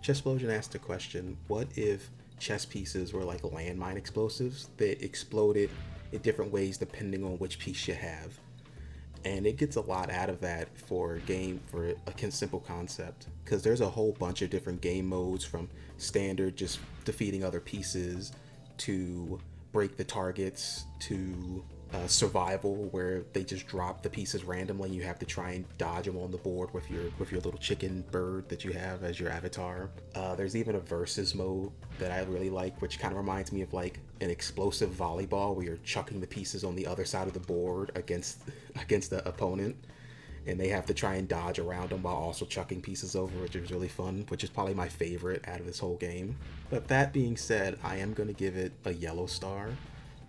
Chessplosion asked a question: what if chess pieces were like landmine explosives that exploded in different ways depending on which piece you have? And it gets a lot out of that for a game, for a simple concept, because there's a whole bunch of different game modes, from standard, just defeating other pieces, to break the targets, to survival, where they just drop the pieces randomly. You have to try and dodge them on the board with your little chicken bird that you have as your avatar. There's even a versus mode that I really like, which kind of reminds me of like an explosive volleyball, where you're chucking the pieces on the other side of the board against the opponent, and they have to try and dodge around them while also chucking pieces over, which is really fun, which is probably my favorite out of this whole game. But that being said, I am going to give it a yellow star,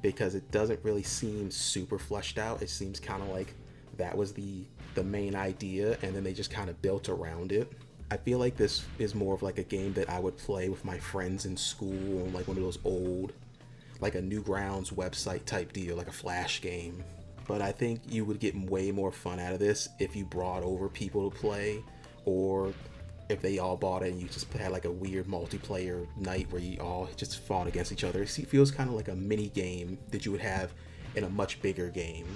because it doesn't really seem super fleshed out. It seems kind of like that was the main idea, and then they just kind of built around it. I feel like this is more of like a game that I would play with my friends in school, like one of those old, like a Newgrounds website type deal, like a flash game. But I think you would get way more fun out of this if you brought over people to play, or if they all bought it and you just had like a weird multiplayer night where you all just fought against each other. It feels kind of like a mini game that you would have in a much bigger game.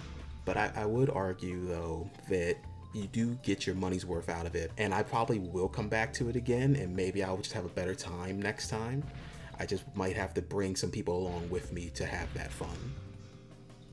But I would argue, though, that you do get your money's worth out of it, and I probably will come back to it again, and maybe I'll just have a better time next time. I just might have to bring some people along with me to have that fun.